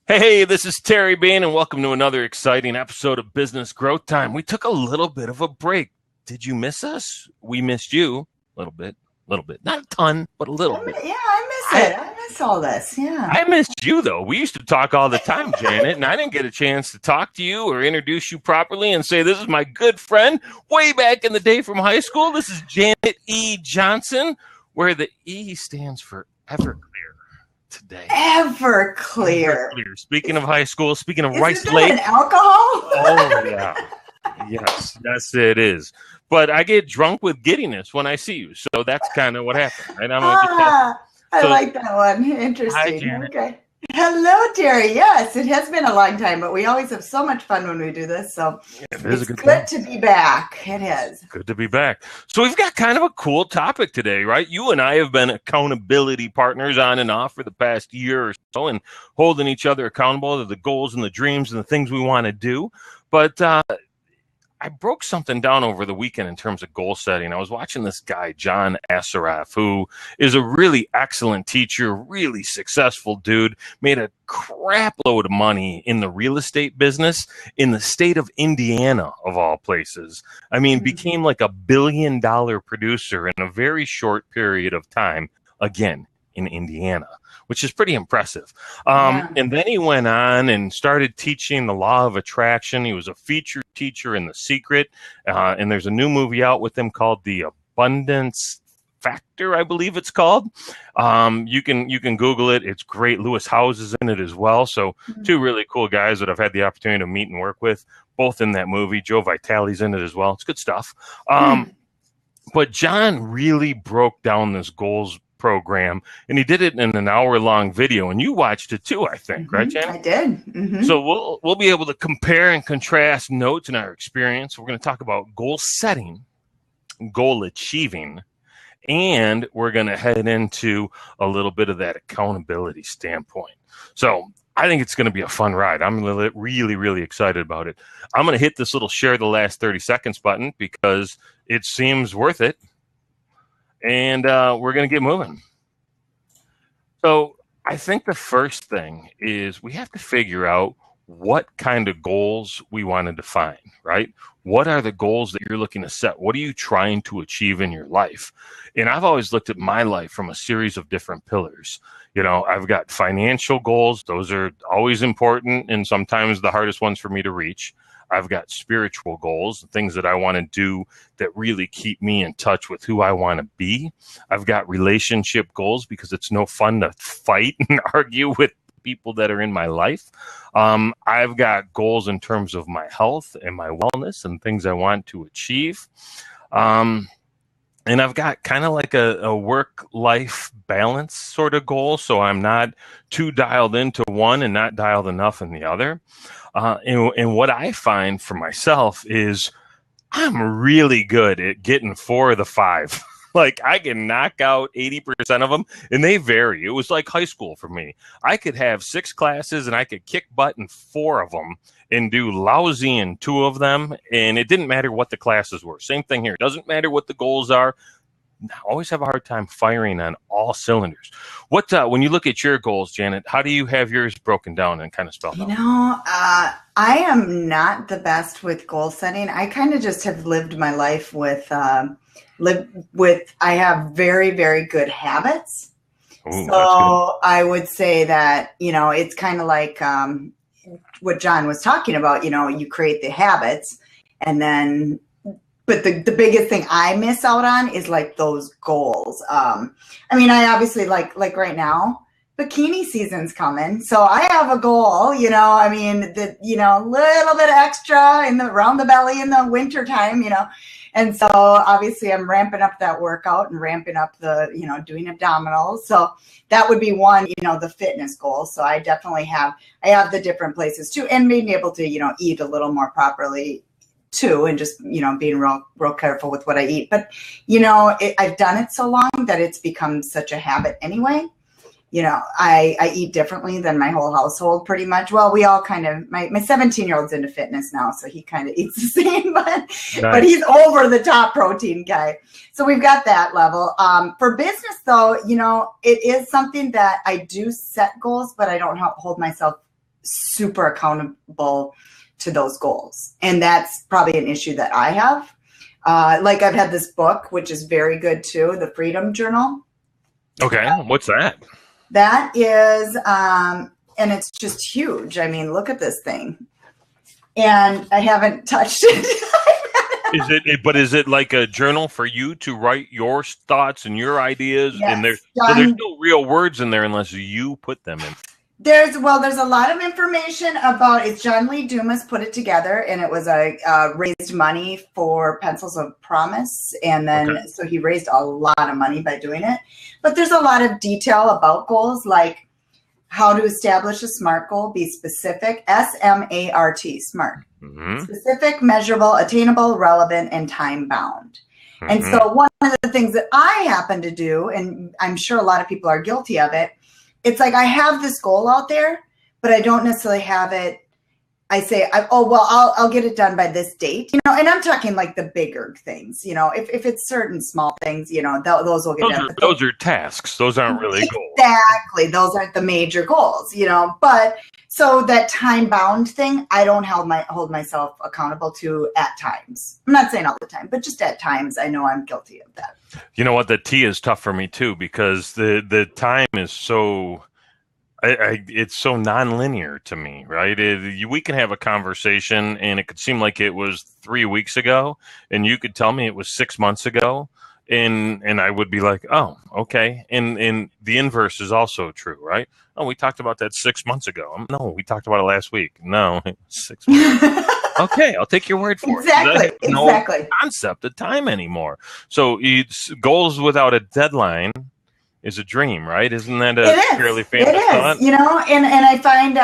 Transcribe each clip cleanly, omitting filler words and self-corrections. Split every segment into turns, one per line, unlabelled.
Hey, this is Terry Bean, and welcome to another exciting episode of Business Growth Time. We took a little bit of a break. Did you miss us? We missed you a little bit. Not a ton, but a little bit.
I miss it. I miss all this. Yeah.
I missed you, though. We used to talk all the time, Janet, and I didn't get a chance to talk to you or introduce you properly and say, this is my good friend way back in the day from high school. This is Janet E. Johnson, where the E stands for Everclear. Today.
Everclear.
Speaking of high school, speaking of
Isn't
Rice
that
Lake.
an alcohol?
Oh, yeah. Yes, it is. But I get drunk with giddiness when I see you. So that's kind of what happened. Right?
I like that one. Interesting.
Hi, Janet.
Okay. Hello, Terry. Yes, it has been a long time, but we always have so much fun when we do this. So it's good to be back. It is.
Good to be back. So we've got kind of a cool topic today, right? You and I have been accountability partners on and off for the past year or so and holding each other accountable to the goals and the dreams and the things we want to do. But I broke something down over the weekend in terms of goal setting. I was watching this guy, John Assaraf, who is a really excellent teacher, really successful dude, made a crap load of money in the real estate business in the state of Indiana, of all places. I mean, became like $1 billion producer in a very short period of time, again, in Indiana, which is pretty impressive. And then he went on and started teaching the law of attraction. He was a featured teacher in The Secret. And there's a new movie out with him called The Abundance Factor, I believe it's called. You can Google it. It's great. Lewis Howes is in it as well. So two really cool guys that I've had the opportunity to meet and work with, both in that movie. Joe Vitale's in it as well. It's good stuff. But John really broke down this goals program, and he did it in an hour-long video, and you watched it too, I think, right, Janet?
I did.
So we'll be able to compare and contrast notes in our experience. We're going to talk about goal setting, goal achieving, and we're going to head into a little bit of that accountability standpoint. So I think it's going to be a fun ride. I'm really, really excited about it. I'm going to hit this little share the last 30 seconds button because it seems worth it. And we're going to get moving. So I think the first thing is we have to figure out what kind of goals we want to define, right? What are the goals that you're looking to set? What are you trying to achieve in your life? And I've always looked at my life from a series of different pillars. You know, I've got financial goals. Those are always important and sometimes the hardest ones for me to reach. I've got spiritual goals, things that I want to do that really keep me in touch with who I want to be. I've got relationship goals because it's no fun to fight and argue with people that are in my life. I've got goals in terms of my health and my wellness and things I want to achieve. And I've got kind of like a work-life balance sort of goal, so I'm not too dialed into one and not dialed enough in the other. And what I find for myself is I'm really good at getting 4 of the 5. Like I can knock out 80% of them, and they vary. It was like high school for me. I could have 6 classes, and I could kick butt in 4 of them and do lousy in 2 of them, and it didn't matter what the classes were. Same thing here. It doesn't matter what the goals are. I always have a hard time firing on all cylinders. When you look at your goals, Janet, how do you have yours broken down and kind of spelled out?
You know, I am not the best with goal setting. I kind of just have lived my life I have very, very good habits.
Ooh,
so I would say that, you know, it's kind of like what John was talking about, you know, you create the habits and then but the biggest thing I miss out on is like those goals. I mean, I obviously like right now, bikini season's coming. So I have a goal, you know, I mean, a little bit extra around the belly in the winter time, you know. And so obviously I'm ramping up that workout and ramping up doing abdominals. So that would be one, the fitness goal. So I definitely have the different places too, and being able to, eat a little more properly too, and just, being real careful with what I eat. But, I've done it so long that it's become such a habit anyway. I eat differently than my whole household pretty much. Well, we all kind of, my 17-year-old's into fitness now, so he kind of eats the same, but he's over the top protein guy. So we've got that level. For business though, it is something that I do set goals, but I don't hold myself super accountable to those goals. And that's probably an issue that I have. Like I've had this book, which is very good too, the Freedom Journal.
Okay. What's that?
That is, and it's just huge. I mean, look at this thing. And I haven't touched it.
Is it like a journal for you to write your thoughts and your ideas?
Yes.
And there's no real words in there unless you put them in.
There's a lot of information about it. John Lee Dumas put it together, and it was raised money for Pencils of Promise. And then, So he raised a lot of money by doing it. But there's a lot of detail about goals, like how to establish a SMART goal, be specific, SMART, SMART. Mm-hmm. Specific, measurable, attainable, relevant, and time-bound. Mm-hmm. And so one of the things that I happen to do, and I'm sure a lot of people are guilty of it, it's like I have this goal out there, but I don't necessarily have it. I say, I'll get it done by this date, and I'm talking like the bigger things, if it's certain small things, those will get done.
Those are tasks. Those aren't really goals.
Exactly. Those aren't the major goals, but so that time bound thing, I don't hold myself accountable to at times. I'm not saying all the time, but just at times I know I'm guilty of that.
You know what? The T is tough for me too, because the time is so, it's so nonlinear to me, right? We can have a conversation and it could seem like it was 3 weeks ago, and you could tell me it was 6 months ago, and I would be like, oh, okay. And the inverse is also true, right? Oh, we talked about that 6 months ago. No, we talked about it last week. No, 6 months. Okay, I'll take your word for it.
Exactly.
No concept of time anymore. So goals without a deadline is a dream, right? Isn't that a fairly famous thought?
And I find,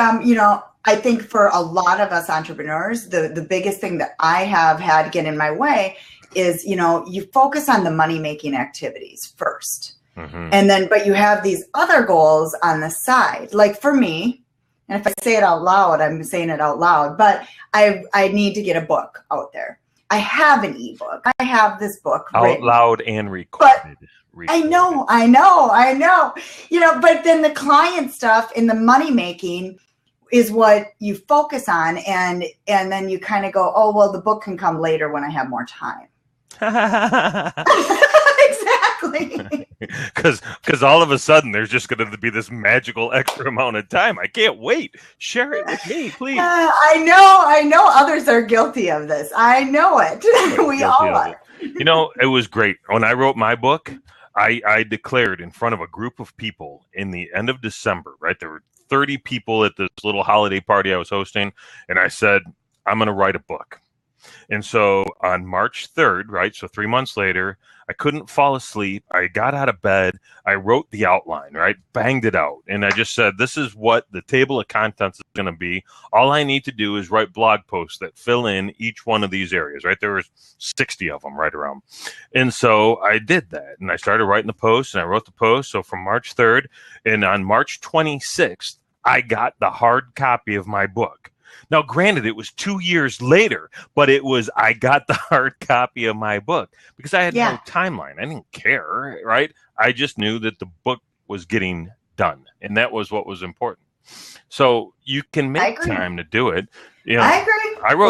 I think for a lot of us entrepreneurs, the biggest thing that I have had get in my way is, you focus on the money-making activities first. Mm-hmm. And then, but you have these other goals on the side. Like for me, and if I say it out loud, I'm saying it out loud, but I need to get a book out there. I have an ebook. I have this book
out loud and recorded.
I know. But then the client stuff and the money making is what you focus on. And then you kind of go, oh, well, the book can come later when I have more time. Exactly.
Because all of a sudden there's just going to be this magical extra amount of time. I can't wait. Share it with me, please.
I know others are guilty of this. I know it. We all are.
It was great. When I wrote my book, I declared in front of a group of people in the end of December, right? There were 30 people at this little holiday party I was hosting. And I said, I'm going to write a book. And so on March 3rd, right, so 3 months later, I couldn't fall asleep. I got out of bed. I wrote the outline, right, banged it out. And I just said, this is what the table of contents is going to be. All I need to do is write blog posts that fill in each one of these areas, right? There was 60 of them right around. And so I did that. And I started writing the post, and I wrote the post. So from March 3rd, and on March 26th, I got the hard copy of my book. Now, granted, it was 2 years later, but I got the hard copy of my book because I had no timeline. I didn't care, right? I just knew that the book was getting done, and that was what was important. So you can make time to do it.
I agree.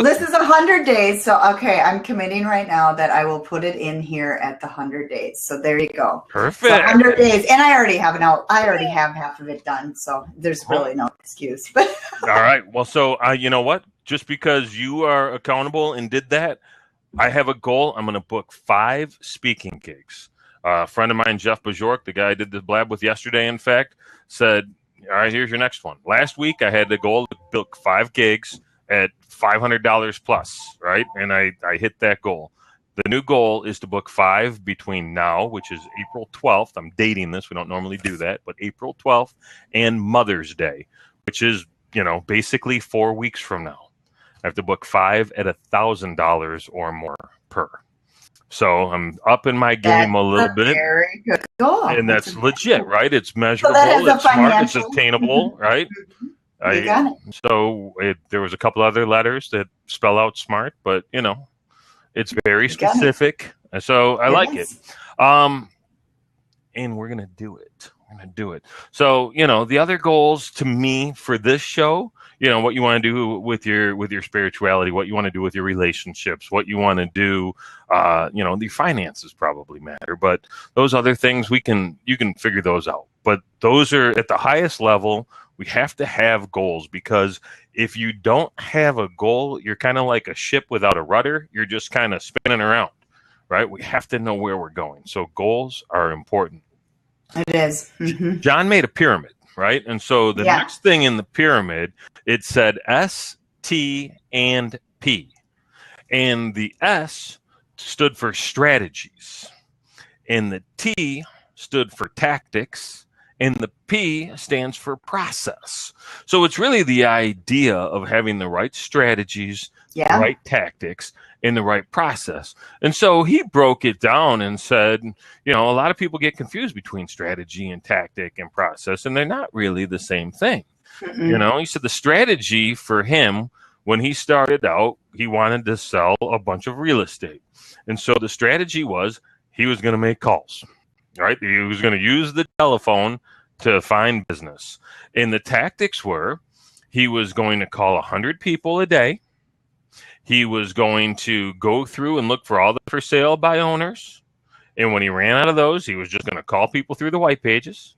This is 100 days. So, okay, I'm committing right now that I will put it in here at the 100 days. So there you go.
Perfect.
So 100 days. And I already have half of it done. So there's really no excuse. All
right. Well, so you know what? Just because you are accountable and did that, I have a goal. I'm going to book 5 speaking gigs. A friend of mine, Jeff Bajork, the guy I did the blab with yesterday, in fact, said, all right, here's your next one. Last week, I had the goal to book 5 gigs at $500 plus, right? And I hit that goal. The new goal is to book 5 between now, which is April 12th. I'm dating this. We don't normally do that, but April 12th and Mother's Day, which is, basically 4 weeks from now. I have to book 5 at $1,000 or more per. So I'm up in my game a little bit.
Very good goal.
And that's legit, right? It's measurable, it's smart, it's attainable, right?
You got it.
So there was a couple other letters that spell out smart, but it's very specific. So I like it. And we're gonna do it. So the other goals to me for this show, what you want to do with your spirituality, what you want to do with your relationships, what you want to do. The finances probably matter, but those other things you can figure those out. But those are at the highest level. We have to have goals, because if you don't have a goal, you're kind of like a ship without a rudder. You're just kind of spinning around, right? We have to know where we're going. So goals are important.
It is. Mm-hmm.
John made a pyramid, right? And so the next thing in the pyramid, it said S, T, and P. And the S stood for strategies, and the T stood for tactics, and the P stands for process. So it's really the idea of having the right strategies, the right tactics, and the right process. And so he broke it down and said, a lot of people get confused between strategy and tactic and process, and they're not really the same thing. He said the strategy for him, when he started out, he wanted to sell a bunch of real estate. And so the strategy was he was going to make calls, right? He was going to use the telephone to find business. And the tactics were he was going to call 100 people a day. He was going to go through and look for all the for sale by owners. And when he ran out of those, he was just going to call people through the white pages.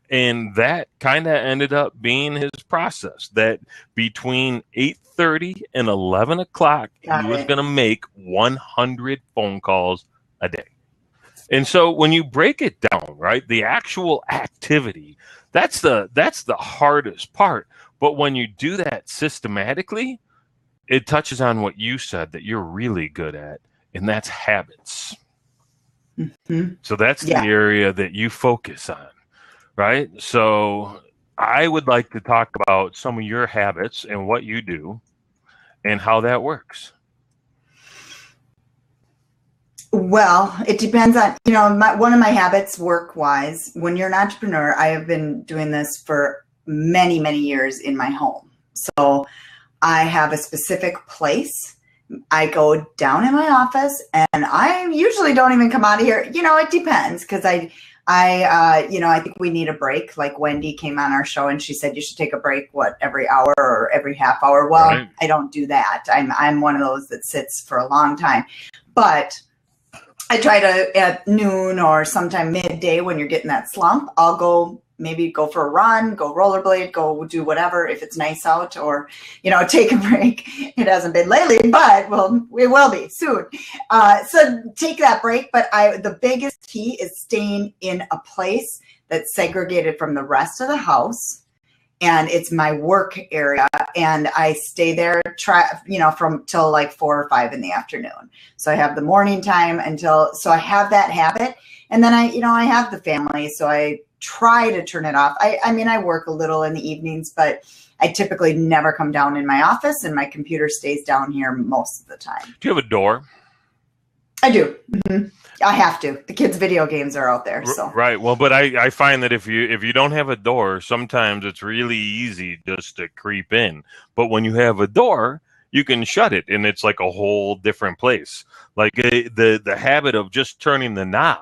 And that kind of ended up being his process, that between 8:30 and 11 o'clock, he was going to make 100 phone calls a day. And so when you break it down, right, the actual activity, that's the hardest part. But when you do that systematically, it touches on what you said that you're really good at, and that's habits. Mm-hmm. So that's the area that you focus on, right? So I would like to talk about some of your habits and what you do and how that works.
Well, it depends on, one of my habits work-wise, when you're an entrepreneur, I have been doing this for many, many years in my home. So I have a specific place. I go down in my office, and I usually don't even come out of here. It depends, because I think we need a break. Like Wendy came on our show and she said you should take a break, every hour or every half hour. Well, right. I don't do that. I'm one of those that sits for a long time. But I try to, at noon or sometime midday when you're getting that slump, I'll maybe go for a run, go rollerblade, go do whatever if it's nice out, or, take a break. It hasn't been lately, but it will be soon. So take that break. But the biggest key is staying in a place that's segregated from the rest of the house. And it's my work area, and I stay there, from till like 4 or 5 in the afternoon. So I have the morning time so I have that habit. And then I have the family, so I try to turn it off. I work a little in the evenings, but I typically never come down in my office, and my computer stays down here most of the time.
Do you have a door?
I do. Mm-hmm. I have to. The kids' video games are out there. So
right. Well, but I find that if you don't have a door, sometimes it's really easy just to creep in. But when you have a door, you can shut it, and it's like a whole different place. Like the habit of just turning the knob,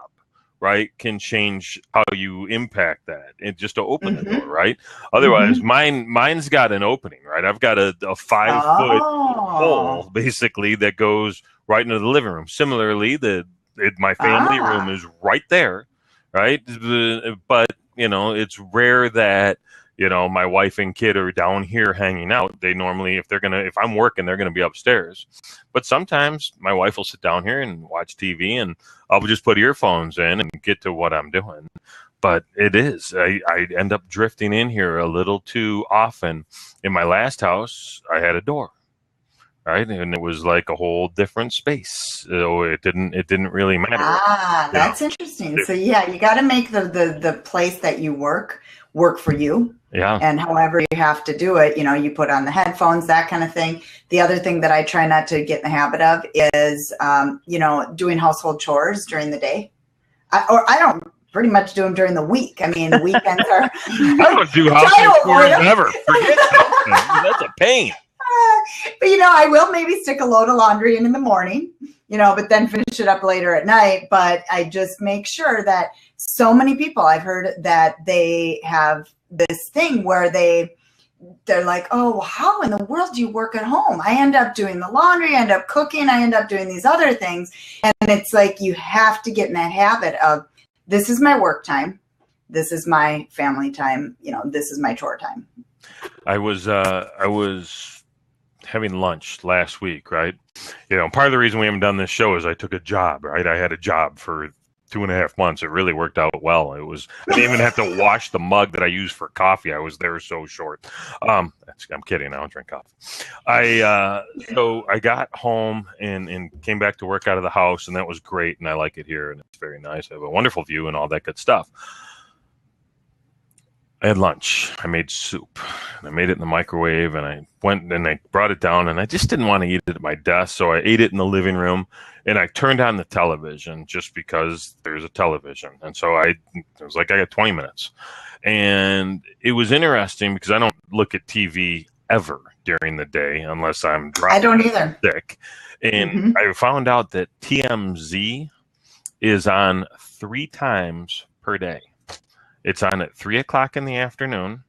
right, can change how you impact that, and just to open the door, right? Otherwise, mine's got an opening, right? I've got a 5-foot hole basically that goes right into the living room. Similarly, my family room is right there, right? But it's rare that my wife and kid are down here hanging out. They normally, if I'm working, they're gonna be upstairs. But sometimes my wife will sit down here and watch TV, and I'll just put earphones in and get to what I'm doing. But I end up drifting in here a little too often. In my last house, I had a door, right, and it was like a whole different space. So it didn't really matter.
That's interesting. So you got to make the place that you work for you.
Yeah.
And however you have to do it, you put on the headphones, that kind of thing. The other thing that I try not to get in the habit of is, doing household chores during the day. I don't pretty much do them during the week. I mean, the weekends are.
I don't do household chores ever. Forget that. That's a pain.
But I will maybe stick a load of laundry in the morning, but then finish it up later at night. But I just make sure that so many people, I've heard that they have this thing where they're like, oh, how in the world do you work at home? I end up doing the laundry, I end up cooking, I end up doing these other things. And it's like, you have to get in that habit of, this is my work time, this is my family time, this is my chore time.
I was having lunch last week, right? Part of the reason we haven't done this show is I took a job, right? I had a job for 2.5 months. It really worked out well. I didn't even have to wash the mug that I use for coffee. I was there so short. I'm kidding. I don't drink coffee. So I got home and came back to work out of the house, and that was great. And I like it here, and it's very nice. I have a wonderful view and all that good stuff. I had lunch. I made soup. And I made it in the microwave, and I went and I brought it down, and I just didn't want to eat it at my desk, so I ate it in the living room, and I turned on the television just because there's a television. And so it was like I got 20 minutes. And it was interesting because I don't look at TV ever during the day unless I'm
I don't either.
sick. And I found out that TMZ is on 3 times per day. It's on at 3 o'clock in the afternoon,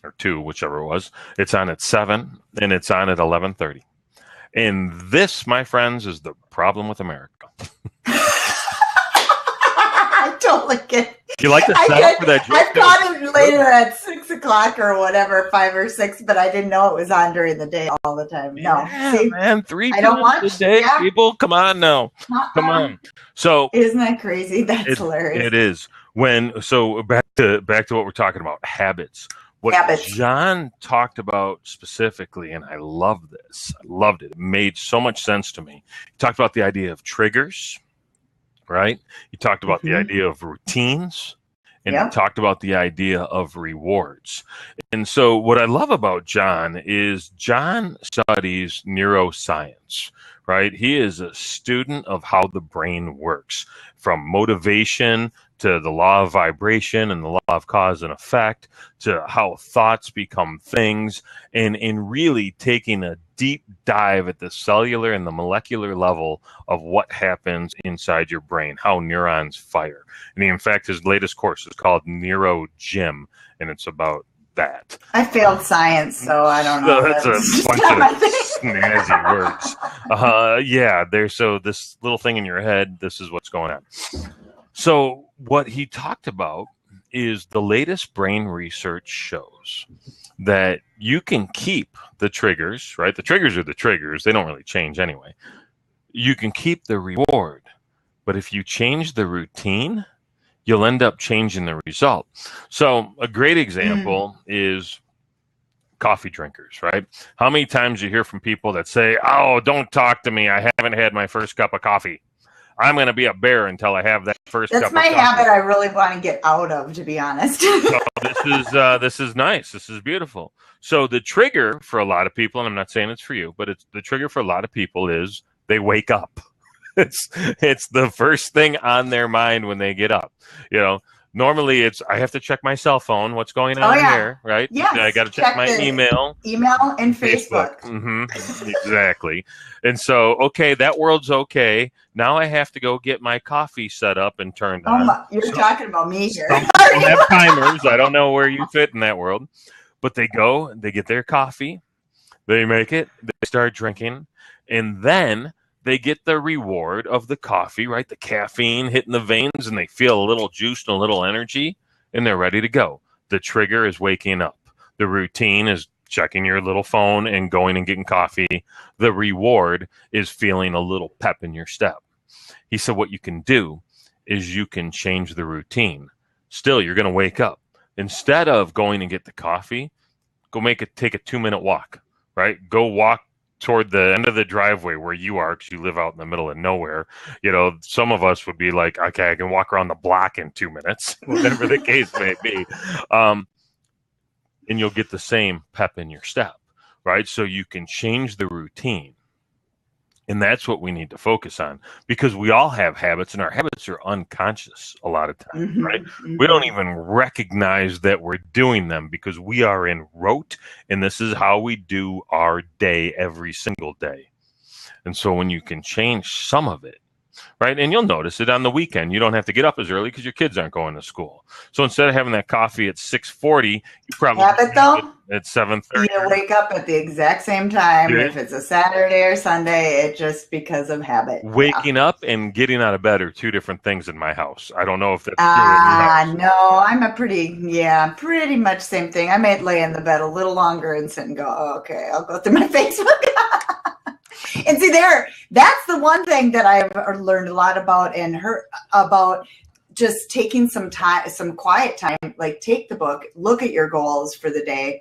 or 2, whichever it was. It's on at 7, and it's on at 11:30. And this, my friends, is the problem with America.
I totally get it.
You like the setup for that joke?
I caught it later at 6 o'clock or whatever, 5 or 6, but I didn't know it was on during the day all the time. No,
yeah,
see,
man, 3
I don't
times
watch
a day,
yeah.
people. Come on now, come on. So
isn't that crazy? That's hilarious.
It is. So back to what we're talking about, habits. What
Habits.
John talked about specifically, and I love this. I loved it. It made so much sense to me. He talked about the idea of triggers, right? He talked about the idea of routines, and he talked about the idea of rewards. And so what I love about John is John studies neuroscience, right? He is a student of how the brain works, from motivation to the law of vibration and the law of cause and effect, to how thoughts become things, and in really taking a deep dive at the cellular and the molecular level of what happens inside your brain, how neurons fire. And in fact, his latest course is called Neuro Gym, and it's about that.
I failed science, so I don't know.
That's a bunch of snazzy words. Yeah, so this little thing in your head, this is what's going on. So what he talked about is the latest brain research shows that you can keep the triggers, right? The triggers are the triggers. They don't really change anyway. You can keep the reward, but if you change the routine, you'll end up changing the result. So a great example is coffee drinkers, right? How many times you hear from people that say, oh, don't talk to me. I haven't had my first cup of coffee. I'm going to be a bear until I have that first cup of coffee.
That's my habit I really want to get out of, to be honest.
So this is nice. This is beautiful. So the trigger for a lot of people, and I'm not saying it's for you, but the trigger for a lot of people is they wake up. It's the first thing on their mind when they get up. Normally I have to check my cell phone. What's going on here, right?
Yes.
I got to check my email
and Facebook.
Exactly. And so, okay, that world's okay. Now I have to go get my coffee set up and turned on.
You're talking about me here.
Some people have timers. I don't know where you fit in that world, but they go, they get their coffee, they make it, they start drinking, and then they get the reward of the coffee, right? The caffeine hitting the veins, and they feel a little juice and a little energy, and they're ready to go. The trigger is waking up. The routine is checking your little phone and going and getting coffee. The reward is feeling a little pep in your step. He said what you can do is you can change the routine. Still, you're going to wake up. Instead of going and get the coffee, take a 2-minute walk, right? Go walk toward the end of the driveway where you are, because you live out in the middle of nowhere. Some of us would be like, okay, I can walk around the block in 2 minutes, whatever the case may be. And you'll get the same pep in your step, right? So you can change the routine. And that's what we need to focus on, because we all have habits, and our habits are unconscious a lot of times, right? We don't even recognize that we're doing them because we are in rote, and this is how we do our day every single day. And so when you can change some of it, right? And you'll notice it on the weekend. You don't have to get up as early because your kids aren't going to school. So instead of having that coffee at 6:40, you probably
habit though.
At 7:30.
You wake up at the exact same time.
Yeah.
If it's a Saturday or Sunday, it's just because of habit.
Waking up and getting out of bed are two different things in my house. I don't know if that's
no, I'm pretty much same thing. I may lay in the bed a little longer and sit and go, oh, okay, I'll go through my Facebook. And see that's the one thing that I've learned a lot about and heard about, just taking some time, some quiet time, like take the book, look at your goals for the day,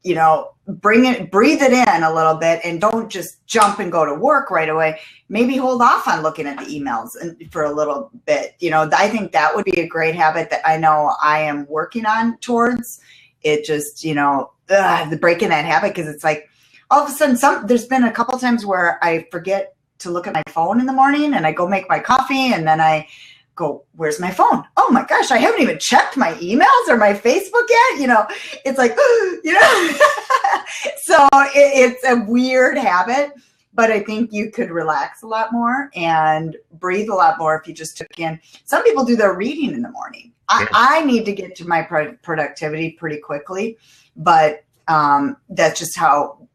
breathe it in a little bit, and don't just jump and go to work right away. Maybe hold off on looking at the emails for a little bit. I think that would be a great habit that I know I am working on towards it. Just, the breaking that habit. Cause it's like all of a sudden there's been a couple times where I forget to look at my phone in the morning, and I go make my coffee, and then I go, where's my phone? Oh my gosh, I haven't even checked my emails or my Facebook yet. It's like, so it's a weird habit, but I think you could relax a lot more and breathe a lot more if you just took in. Some people do their reading in the morning. I need to get to my productivity pretty quickly, but that's just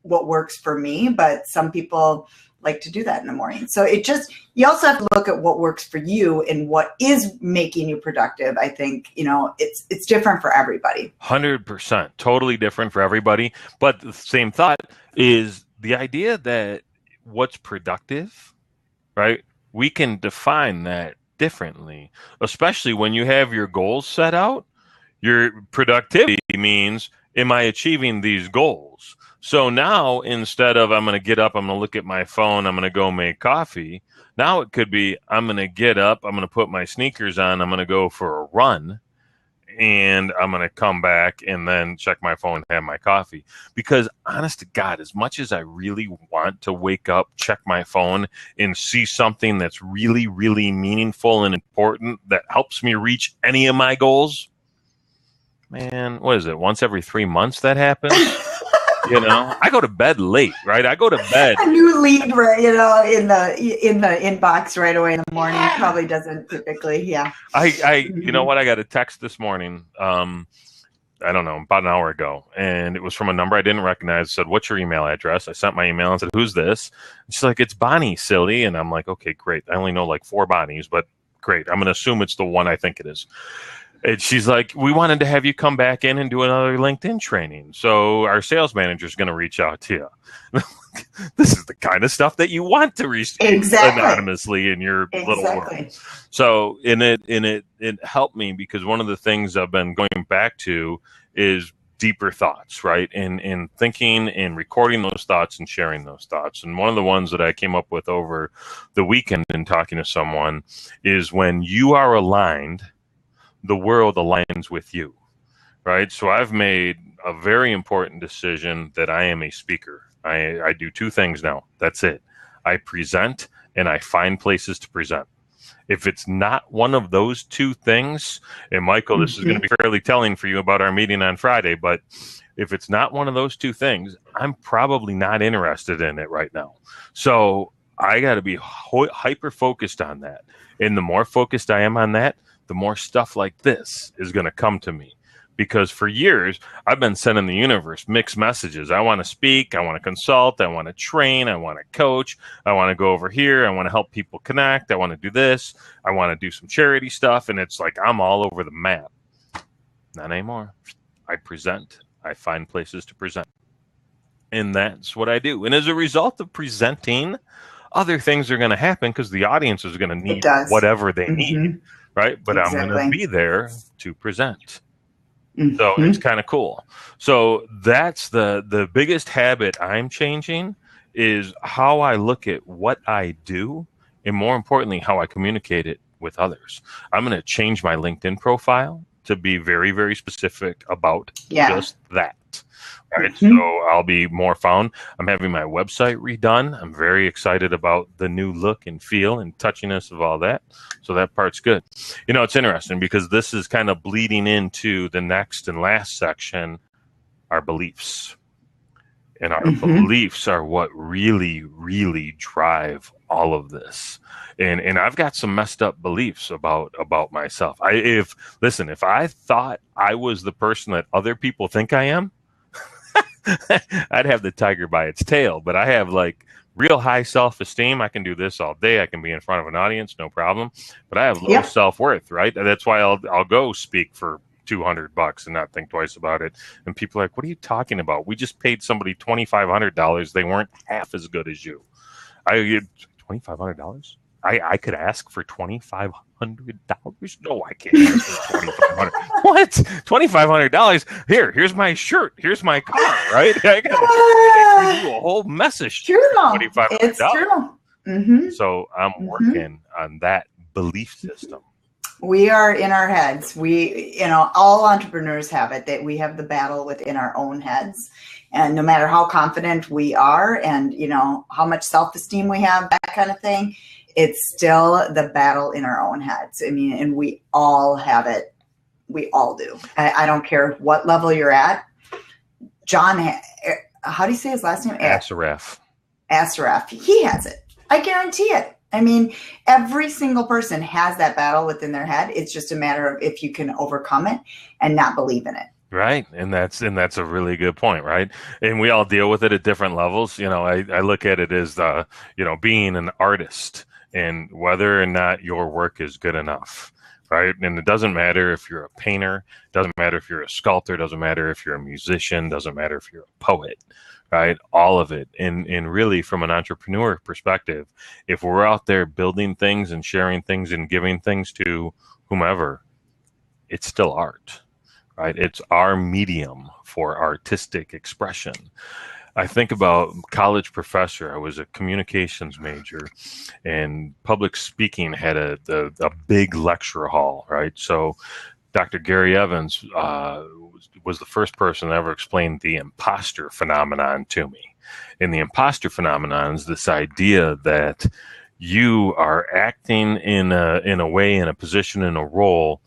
what works for me. But some people like to do that in the morning. So you also have to look at what works for you and what is making you productive. I think, it's different for everybody.
100%, totally different for everybody. But the same thought is the idea that what's productive, right? We can define that differently, especially when you have your goals set out. Your productivity means, am I achieving these goals? So now, instead of I'm going to get up, I'm going to look at my phone, I'm going to go make coffee, now it could be I'm going to get up, I'm going to put my sneakers on, I'm going to go for a run, and I'm going to come back and then check my phone and have my coffee. Because honest to God, as much as I really want to wake up, check my phone, and see something that's really, really meaningful and important that helps me reach any of my goals, man, what is it? Once every 3 months that happens? I go to bed late, right? I go to bed.
A new lead, right? In the inbox right away in the morning. Probably doesn't typically. Yeah.
You know what? I got a text this morning. I don't know, about an hour ago, and it was from a number I didn't recognize. It said, "What's your email address?" I sent my email and said, "Who's this?" And she's like, "It's Bonnie, silly." And I'm like, "Okay, great. I only know like 4 Bonnies, but great. I'm going to assume it's the one I think it is." And she's like, "We wanted to have you come back in and do another LinkedIn training. So our sales manager is going to reach out to you." This is the kind of stuff that you want to reach anonymously in your little world. So it helped me, because one of the things I've been going back to is deeper thoughts, right? And thinking and recording those thoughts and sharing those thoughts. And one of the ones that I came up with over the weekend in talking to someone is, when you are aligned, the world aligns with you, right? So I've made a very important decision that I am a speaker. I do 2 things now. That's it. I present and I find places to present. If it's not one of those 2 things, and Michael, this is going to be fairly telling for you about our meeting on Friday, but if it's not one of those 2 things, I'm probably not interested in it right now. So I got to be hyper focused on that. And the more focused I am on that, the more stuff like this is going to come to me. Because for years, I've been sending the universe mixed messages. I want to speak, I want to consult, I want to train, I want to coach, I want to go over here, I want to help people connect, I want to do this, I want to do some charity stuff, and it's like I'm all over the map. Not anymore. I present, I find places to present. And that's what I do. And as a result of presenting, other things are going to happen, because the audience is going to need whatever they need. Right? But I'm going to be there to present. So it's kind of cool. So that's the biggest habit I'm changing, is how I look at what I do, and more importantly, how I communicate it with others. I'm going to change my LinkedIn profile to be very, very specific about just that. Right. So I'll be more found. I'm having my website redone. I'm very excited about the new look and feel and touchiness of all that. So that part's good. It's interesting, because this is kind of bleeding into the next and last section, our beliefs. And our beliefs are what really, really drive all of this. And I've got some messed up beliefs about myself. If I thought I was the person that other people think I am, I'd have the tiger by its tail. But I have like real high self-esteem. I can do this all day. I can be in front of an audience, no problem. But I have low self-worth, right? That's why I'll go speak for $200 and not think twice about it. And people are like, what are you talking about? We just paid somebody $2,500. They weren't half as good as you. $2,500? I could ask for $2,500. No, I can't ask for $2,500. What? $2,500? Here's my shirt. Here's my car. Right? I got to do a whole message.
True.
$2,500.
It's true. Mm-hmm.
So I'm working on that belief system.
We are in our heads. All entrepreneurs have it, that we have the battle within our own heads. And no matter how confident we are and, how much self-esteem we have, that kind of thing, it's still the battle in our own heads. I mean, and we all have it. We all do. I don't care what level you're at. John, how do you say his last name?
Assaraf.
Assaraf. He has it. I guarantee it. I mean, every single person has that battle within their head. It's just a matter of if you can overcome it and not believe in it.
Right. And that's a really good point. Right. And we all deal with it at different levels. I look at it as, being an artist and whether or not your work is good enough. Right. And it doesn't matter if you're a painter, doesn't matter if you're a sculptor, doesn't matter if you're a musician, doesn't matter if you're a poet. Right. All of it. And really from an entrepreneur perspective, if we're out there building things and sharing things and giving things to whomever, it's still art. Right. It's our medium for artistic expression. I think about college professor. I was a communications major, and public speaking had a big lecture hall, right? So Dr. Gary Evans was the first person that ever explained the imposter phenomenon to me. And the imposter phenomenon is this idea that you are acting in a way, in a position, in a role,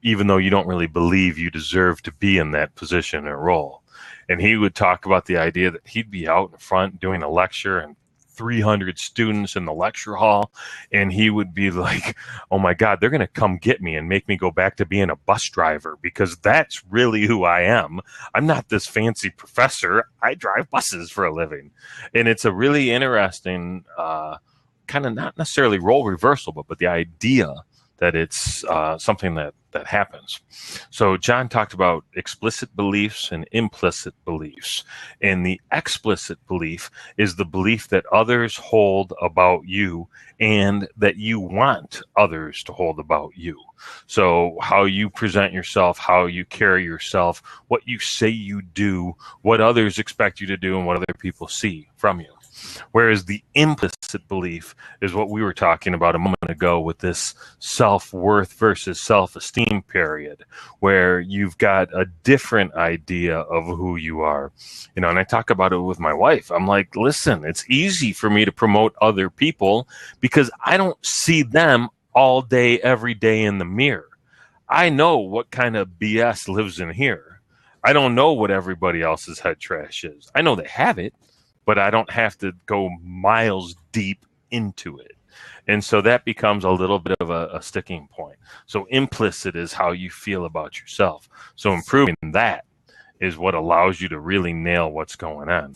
even though you don't really believe you deserve to be in that position or role. And he would talk about the idea that he'd be out in front doing a lecture and 300 students in the lecture hall. And he would be like, oh my God, they're going to come get me and make me go back to being a bus driver because that's really who I am. I'm not this fancy professor. I drive buses for a living. And it's a really interesting kind of not necessarily role reversal, but the idea that it's something that happens. So John talked about explicit beliefs and implicit beliefs. And the explicit belief is the belief that others hold about you and that you want others to hold about you. So how you present yourself, how you carry yourself, what you say you do, what others expect you to do, and what other people see from you. Whereas the implicit belief is what we were talking about a moment ago with this self-worth versus self-esteem period, where you've got a different idea of who you are. And I talk about it with my wife. I'm like, listen, it's easy for me to promote other people because I don't see them all day, every day in the mirror. I know what kind of BS lives in here. I don't know what everybody else's head trash is. I know they have it, but I don't have to go miles deep into it. And so that becomes a little bit of a sticking point. So implicit is how you feel about yourself. So improving that is what allows you to really nail what's going on.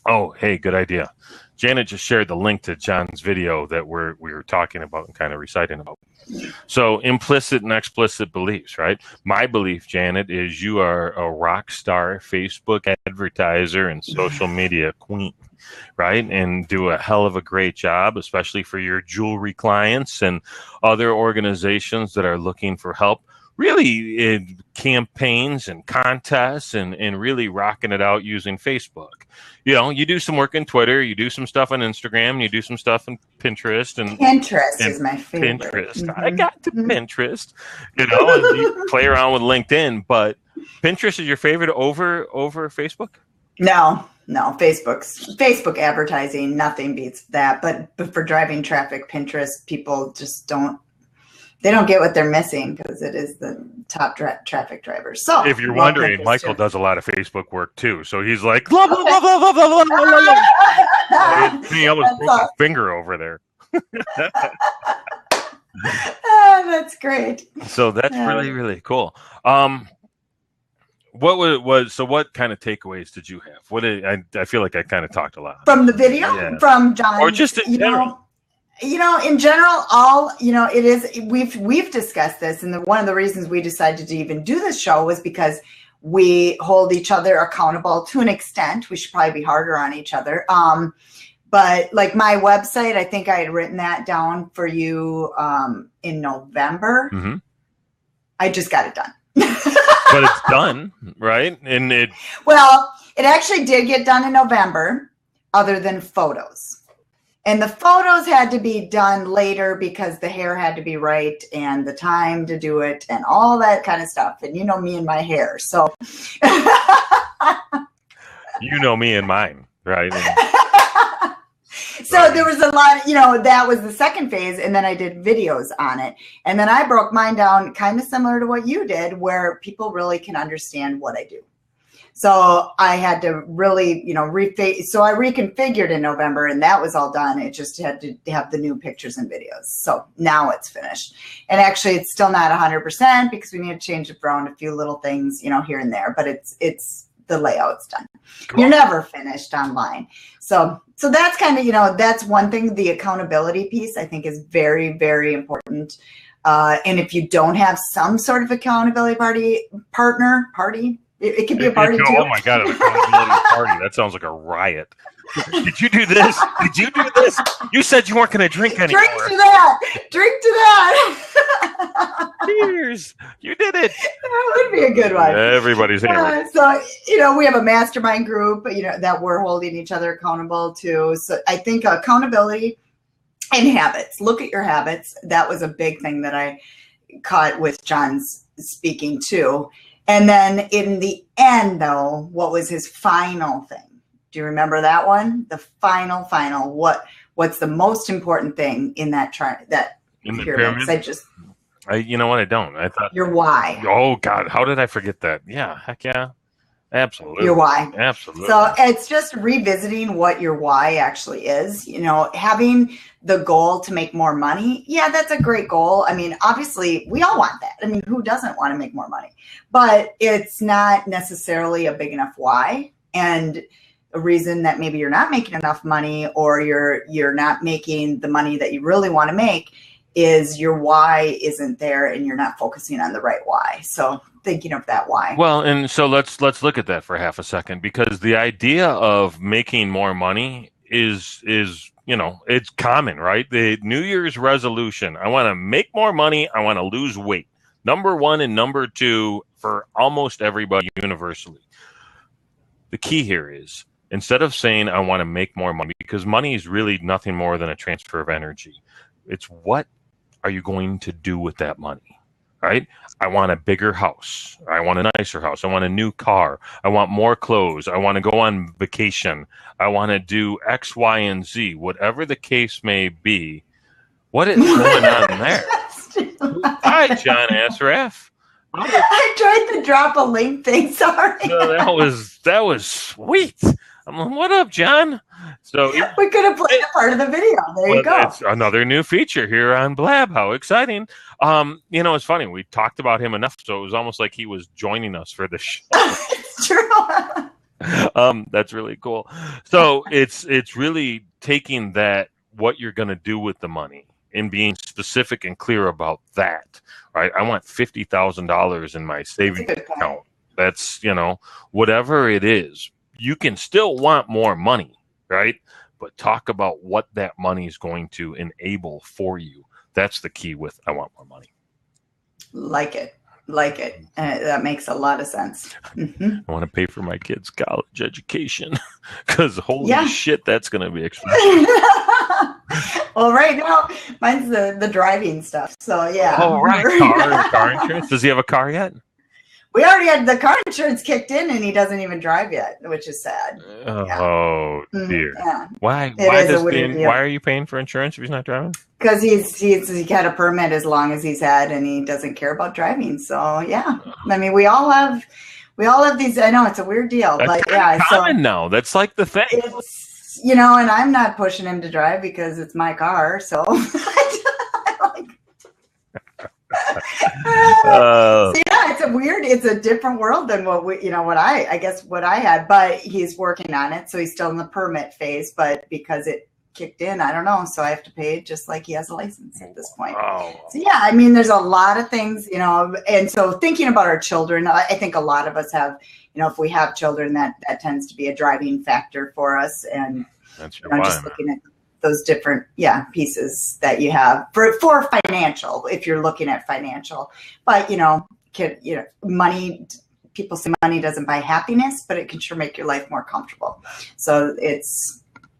Oh, hey, good idea. Janet just shared the link to John's video that we were talking about and kind of reciting about. So implicit and explicit beliefs, right? My belief, Janet, is you are a rock star Facebook advertiser and social media queen, right? And do a hell of a great job, especially for your jewelry clients and other organizations that are looking for help, really in campaigns and contests and really rocking it out using Facebook. You do some work in Twitter, you do some stuff on Instagram, you do some stuff in Pinterest. And
Pinterest is my favorite.
Pinterest. Mm-hmm. I got to Pinterest, and you play around with LinkedIn, but Pinterest is your favorite over Facebook?
No, Facebook advertising, nothing beats that. But for driving traffic, Pinterest, people just don't they don't get what they're missing because it is the top traffic driver. So
if you're wondering, Michael does a lot of Facebook work too. So he's like, blah, blah, blah, blah, blah, blah, blah, blah. He almost broke a finger over there.
That's great.
So that's really, really cool. What was so? What kind of takeaways did you have? What did, I feel like I kind of talked a lot
from the video from John,
or just in general.
In general, it is. We've discussed this, and one of the reasons we decided to even do this show was because we hold each other accountable to an extent. We should probably be harder on each other. But like my website, I think I had written that down for you in November.
Mm-hmm.
I just got it done.
But it's done, right? And it
actually did get done in November, other than photos. And the photos had to be done later because the hair had to be right and the time to do it and all that kind of stuff. And you know me and my hair, so
you know me and mine, right?
So there was a lot, that was the second phase. And then I did videos on it. And then I broke mine down kind of similar to what you did, where people really can understand what I do. So I had to really, so I reconfigured in November and that was all done. It just had to have the new pictures and videos. So now it's finished. And actually it's still not 100% because we need to change around a few little things, here and there, but it's the layout's done. Cool. You're never finished online. So that's kind of, that's one thing. The accountability piece I think is very, very important. And if you don't have some sort of accountability party, it could be a party too.
Oh my God, an accountability party. That sounds like a riot. Did you do this? Did you do this? You said you weren't going to drink anymore.
Drink to that.
Cheers. You did it.
That would be a good one.
Everybody's here.
So, we have a mastermind group, that we're holding each other accountable to. So I think accountability and habits. Look at your habits. That was a big thing that I caught with John's speaking too. And then in the end, though, what was his final thing? Do you remember that one? The final, what's the most important thing in that
in the
pyramid?
You know what? I don't. I thought
your why.
Oh God, how did I forget that? Yeah, heck yeah, absolutely.
Your why,
absolutely.
So it's just revisiting what your why actually is. Having the goal to make more money. Yeah, that's a great goal. I mean, obviously, we all want that. I mean, who doesn't want to make more money? But it's not necessarily a big enough why, and a reason that maybe you're not making enough money or you're not making the money that you really want to make is your why isn't there and you're not focusing on the right why. So thinking of that why.
Well, and so let's look at that for half a second, because the idea of making more money is it's common, right? The New Year's resolution, I want to make more money, I want to lose weight. Number one and number two for almost everybody universally. The key here is, instead of saying I want to make more money, because money is really nothing more than a transfer of energy. It's what are you going to do with that money, right? I want a bigger house. I want a nicer house. I want a new car. I want more clothes. I want to go on vacation. I want to do X, Y, and Z, whatever the case may be. What is going on there? Hi, John Assaraf.
I tried to drop a link thing. Sorry.
No, that was sweet. I'm like, what up, John? So
we could have played a part of the video. There you go.
It's another new feature here on Blab. How exciting! It's funny. We talked about him enough, so it was almost like he was joining us for the show.
It's true.
That's really cool. So it's really taking that, what you're going to do with the money, and being specific and clear about that. Right? I want $50,000 in my savings account. That's whatever it is. You can still want more money, right? But talk about what that money is going to enable for you. That's the key with I want more money.
Like it. That makes a lot of sense. Mm-hmm.
I want to pay for my kids' college education because holy shit, that's going to be expensive.
Well, right now, mine's the driving stuff. So, yeah.
Oh, right. Car insurance. Does he have a car yet?
we already had the car insurance kicked in, and he doesn't even drive yet, which is sad.
Oh dear.
Yeah.
Why are you paying for insurance if he's not driving?
Because he had a permit as long as he's had, and he doesn't care about driving. So yeah, I mean, we all have these. I know it's a weird deal,
That's
but yeah,
common now. That's like the thing.
It's, and I'm not pushing him to drive because it's my car. So. So yeah, it's a different world than what what I had, but he's working on it. So he's still in the permit phase, but because it kicked in, I don't know. So I have to pay it just like he has a license at this point.
Wow.
So yeah, I mean, there's a lot of things, and so thinking about our children, I think a lot of us have, if we have children, that tends to be a driving factor for us. And
that's
just looking at those different pieces that you have for financial, if you're looking at financial, but money, people say money doesn't buy happiness, but it can sure make your life more comfortable. So it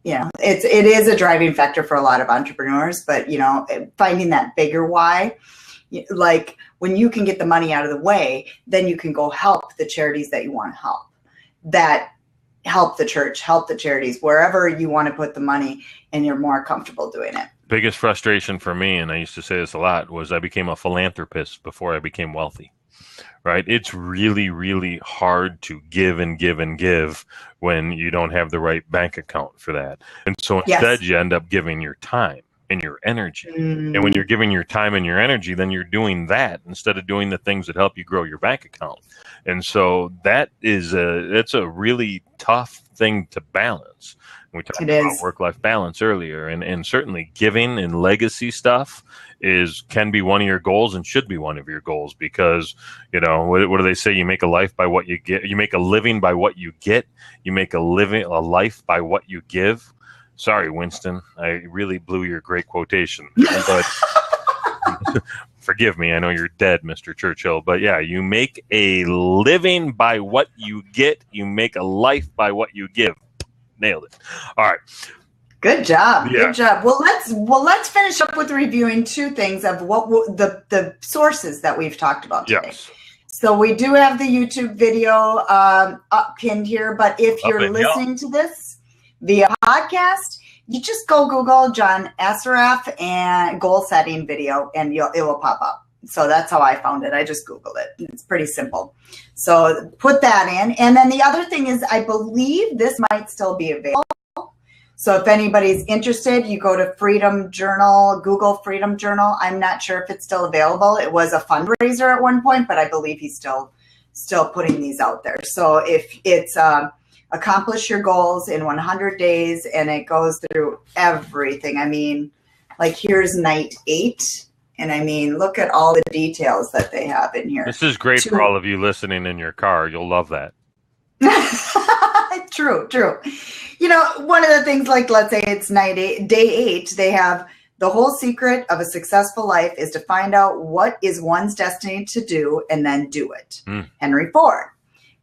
is a driving factor for a lot of entrepreneurs, but finding that bigger why, like when you can get the money out of the way, then you can go help the charities that you want to help, that help the church, help the charities, wherever you want to put the money, and you're more comfortable doing it.
Biggest frustration for me, and I used to say this a lot, was I became a philanthropist before I became wealthy, right? It's really, really hard to give and give and give when you don't have the right bank account for that. And so instead you end up giving your time and your energy. And when you're giving your time and your energy, then you're doing that instead of doing the things that help you grow your bank account. And so it's a really tough thing to balance. We talked about work-life balance earlier, and certainly giving and legacy stuff can be one of your goals and should be one of your goals, because what do they say? You make a life by what you get. You make a living by what you get. You make a life by what you give. Sorry, Winston, I really blew your great quotation, but forgive me. I know you're dead, Mr. Churchill, but yeah, you make a living by what you get. You make a life by what you give. Nailed it. All right.
Good job. Yeah. Good job. Well, let's finish up with reviewing two things of what the sources that we've talked about today. Yes. So we do have the YouTube video pinned here, but if you're listening to this via podcast, you just go Google John Assaraf and goal setting video, and it will pop up. So that's how I found it. I just Googled it. It's pretty simple. So put that in. And then the other thing is, I believe this might still be available. So if anybody's interested, you go to Freedom Journal, Google Freedom Journal. I'm not sure if it's still available. It was a fundraiser at one point, but I believe he's still putting these out there. So if it's accomplish your goals in 100 days, and it goes through everything. I mean, like here's night 8. And I mean, look at all the details that they have in here.
This is great for all of you listening in your car. You'll love that.
True. One of the things, like, let's say it's day 8, they have the whole secret of a successful life is to find out what is one's destiny to do and then do it. Henry Ford.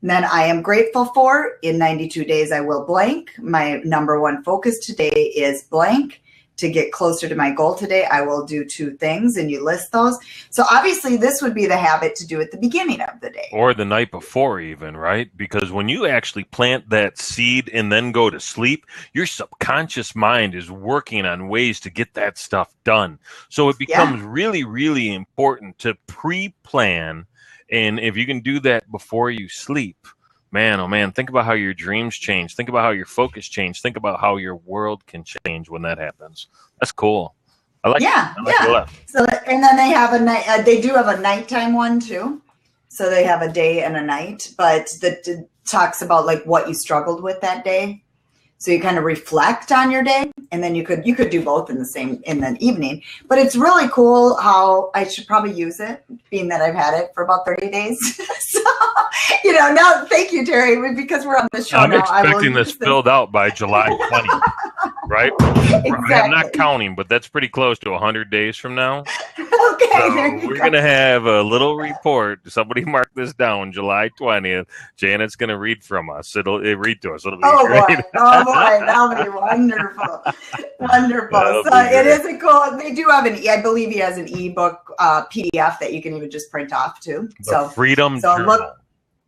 And then I am grateful for, in 92 days, I will blank. My number one focus today is blank. To get closer to my goal today, I will do 2 things, and you list those. So obviously this would be the habit to do at the beginning of the day.
Or the night before even, right? Because when you actually plant that seed and then go to sleep, your subconscious mind is working on ways to get that stuff done. So it becomes really, really important to pre-plan. And if you can do that before you sleep, man, oh man, think about how your dreams change. Think about how your focus change. Think about how your world can change when that happens. That's cool. I like it.
So, and then they have they do have a nighttime one too. So they have a day and a night, but that talks about like what you struggled with that day. So you kind of reflect on your day, and then you could do both in the evening. But it's really cool how I should probably use it, being that I've had it for about 30 days. So, now, thank you, Terry, because we're on the show now.
I'm expecting this filled out by July 20th. right?
Exactly.
I'm not counting, but that's pretty close to 100 days from now.
Okay,
So
we're
going to have a little report. Somebody mark this down, July 20th. Janet's going to read from us. It'll read to us. It'll be great.
Oh boy, that'll be wonderful. Wonderful.
That'll
So
be
it
great.
is a cool, they do have I believe he has an ebook PDF that you can even just print off too.
The Freedom Journal.
Look,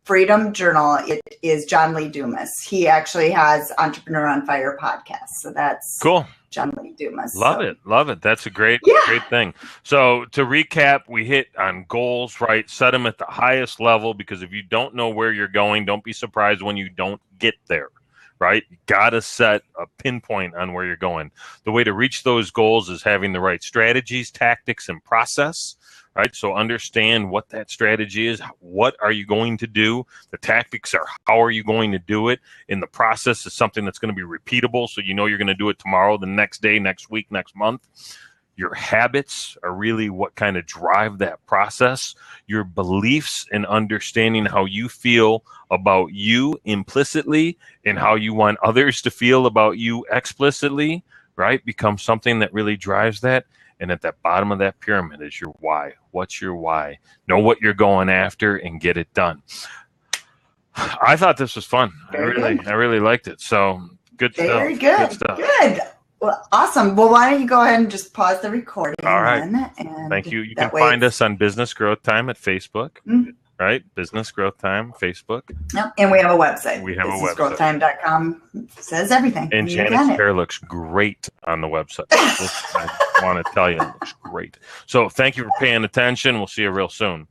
Freedom Journal. It is John Lee Dumas. He actually has Entrepreneur on Fire podcast. So that's
cool.
John Lee Dumas.
Love it. That's a great thing. So to recap, we hit on goals, right? Set them at the highest level, because if you don't know where you're going, don't be surprised when you don't get there, right? You got to set a pinpoint on where you're going. The way to reach those goals is having the right strategies, tactics, and process, right? So understand what that strategy is. What are you going to do? The tactics are how are you going to do it? In the process is something that's going to be repeatable. So you know you're going to do it tomorrow, the next day, next week, next month. Your habits are really what kind of drive that process. Your beliefs and understanding how you feel about you implicitly and how you want others to feel about you explicitly, right? Becomes something that really drives that. And at the bottom of that pyramid is your why. What's your why? Know what you're going after and get it done. I thought this was fun. I really liked it. So good stuff.
Very good.
Good stuff.
Good. Well, awesome. Well, why don't you go ahead and just pause the recording?
All right.
And
thank you. You can find us on Business Growth Time at Facebook. Mm-hmm. Right? Business Growth Time, Facebook.
Yep. And we have a website.
We have a website.
BusinessGrowthTime.com says everything.
And Janet's hair looks great on the website. I want to tell you, it looks great. So thank you for paying attention. We'll see you real soon.